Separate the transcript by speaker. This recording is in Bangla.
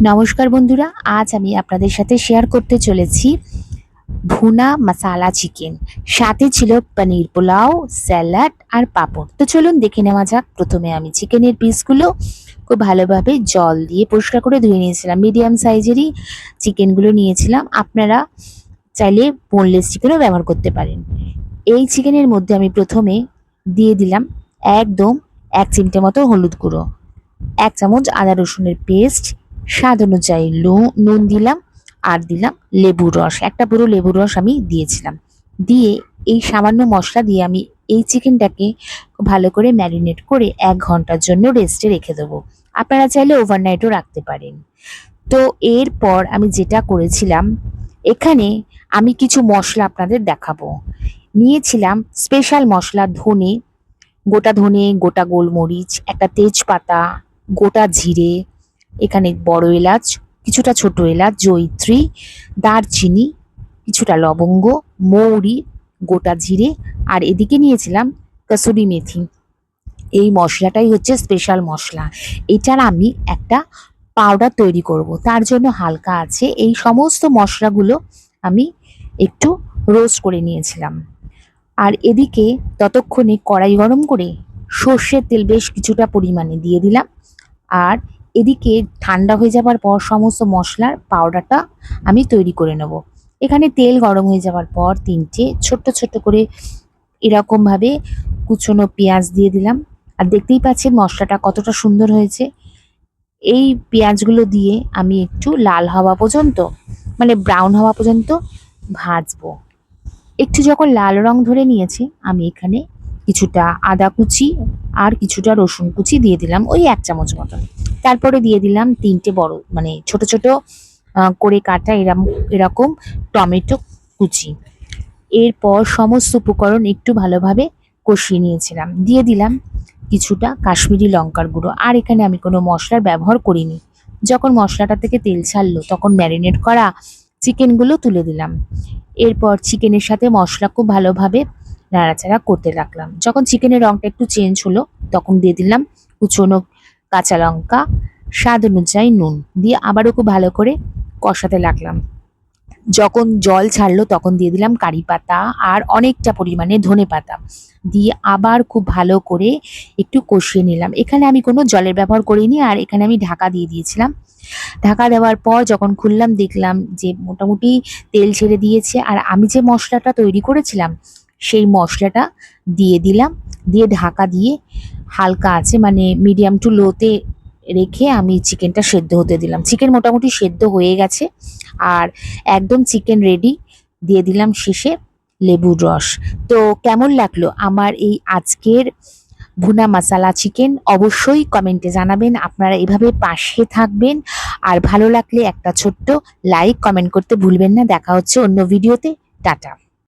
Speaker 1: নমস্কার বন্ধুরা, আজ আমি আপনাদের সাথে শেয়ার করতে চলেছি ভুনা মশালা চিকেন। সাথে ছিল পনির পোলাও, স্যালাড আর পাঁপড়। তো চলুন দেখে নেওয়া যাক। প্রথমে আমি চিকেনের পিসগুলো খুব ভালোভাবে জল দিয়ে পরিষ্কার করে ধুয়ে নিয়েছিলাম। মিডিয়াম সাইজেরই চিকেনগুলো নিয়েছিলাম। আপনারা চাইলে বোনলেস চিকেনও ব্যবহার করতে পারেন। এই চিকেনের মধ্যে আমি প্রথমে দিয়ে দিলাম একদম 1 চিমটে মতো হলুদ গুঁড়ো, 1 চামচ আদা রসুনের পেস্ট, স্বাদ অনুযায়ী নুন দিলাম, আর দিলাম লেবুর রস। একটা পুরো লেবুর রস আমি দিয়েছিলাম। দিয়ে এই সামান্য মশলা দিয়ে আমি এই চিকেনটাকে ভালো করে ম্যারিনেট করে 1 ঘন্টার জন্য রেস্টে রেখে দেবো। আপনারা চাইলে ওভারনাইটও রাখতে পারেন। তো এরপর আমি যেটা করেছিলাম, এখানে আমি কিছু মশলা আপনাদের দেখাবো। নিয়েছিলাম স্পেশাল মশলা ধনে, গোটা ধনে, গোটা গোলমরিচ, একটা তেজপাতা, গোটা জিরে, এখানে বড় এলাচ, কিছুটা ছোট এলাচ, জয়িত্রী, দারচিনি, কিছুটা লবঙ্গ, মৌরি, গোটা জিরে, আর এদিকে নিয়েছিলাম কসুরি মেথি। এই মশলাটাই হচ্ছে স্পেশাল মশলা। এটার আমি একটা পাউডার তৈরি করব, তার জন্য হালকা আছে এই সমস্ত মশলাগুলো আমি একটু রোস্ট করে নিয়েছিলাম। আর এদিকে ততক্ষণে কড়াই গরম করে সর্ষের তেল বেশ কিছুটা পরিমাণে দিয়ে দিলাম। আর এদিকে ঠান্ডা হয়ে যাবার পর সমস্ত মশলার পাউডারটা আমি তৈরি করে নেব। এখানে তেল গরম হয়ে যাওয়ার পর 3টে ছোট্ট ছোট্ট করে এরকমভাবে কুচনো পেঁয়াজ দিয়ে দিলাম। আর দেখতেই পাচ্ছেন মশলাটা কতটা সুন্দর হয়েছে। এই পেঁয়াজগুলো দিয়ে আমি একটু লাল হওয়া পর্যন্ত, মানে ব্রাউন হওয়া পর্যন্ত ভাজবো। একটু যখন লাল রং ধরে নিয়েছে, আমি এখানে কিছুটা আদা কুচি আর কিছুটা রসুন কুচি দিয়ে দিলাম, ওই 1 চামচ মতন। তারপরে দিয়ে দিলাম 3টে বড়, মানে ছোট ছোট করে কাটা এরকম টমেটো কুচি। এরপর সমস্ত উপকরণ একটু ভালোভাবে কষিয়ে নিয়েছিলাম। দিয়ে দিলাম কিছুটা কাশ্মীরি লঙ্কার গুঁড়ো। আর এখানে আমি কোনো মশলার ব্যবহার করিনি। যখন মশলাটা থেকে তেল ছাড়লো, তখন ম্যারিনেট করা চিকেনগুলো তুলে দিলাম। এরপর চিকেনের সাথে মশলা খুব ভালোভাবে নাড়াচাড়া করতে লাগলাম। যখন চিকেনের রংটা একটু চেঞ্জ হলো, তখন দিয়ে দিলাম কুচনো কাঁচা লঙ্কা, স্বাদ অনুযায়ী নুন দিয়ে আবারও খুব ভালো করে কষাতে লাগলাম। যখন জল ছাড়লো, তখন দিয়ে দিলাম কারি পাতা আর অনেকটা পরিমাণে ধনে পাতা দিয়ে আবার খুব ভালো করে একটু কষিয়ে নিলাম। এখানে আমি কোনো জলের ব্যবহার করিনি, আর এখানে আমি ঢাকা দিয়ে দিয়েছিলাম। ঢাকা দেওয়ার পর যখন খুললাম, দেখলাম যে মোটামুটি তেল ছেড়ে দিয়েছে। আর আমি যে মশলাটা তৈরি করেছিলাম, সেই মশলাটা দিয়ে দিলাম। দিয়ে ঢাকা দিয়ে হালকা আছে, মানে মিডিয়াম টু লোতে রেখে আমি চিকেনটা সেদ্ধ হতে দিলাম। চিকেন মোটামুটি সেদ্ধ হয়ে গেছে আর একদম চিকেন রেডি। দিয়ে দিলাম শেষে লেবুর রস। তো কেমন লাগলো আমার এই আজকের ভুনা মশালা চিকেন? অবশ্যই কমেন্টে জানাবেন। আপনারা এভাবে পাশে থাকবেন। আর ভালো লাগলে একটা ছোট্ট লাইক কমেন্ট করতে ভুলবেন না। দেখা হচ্ছে অন্য ভিডিওতে। টাটা।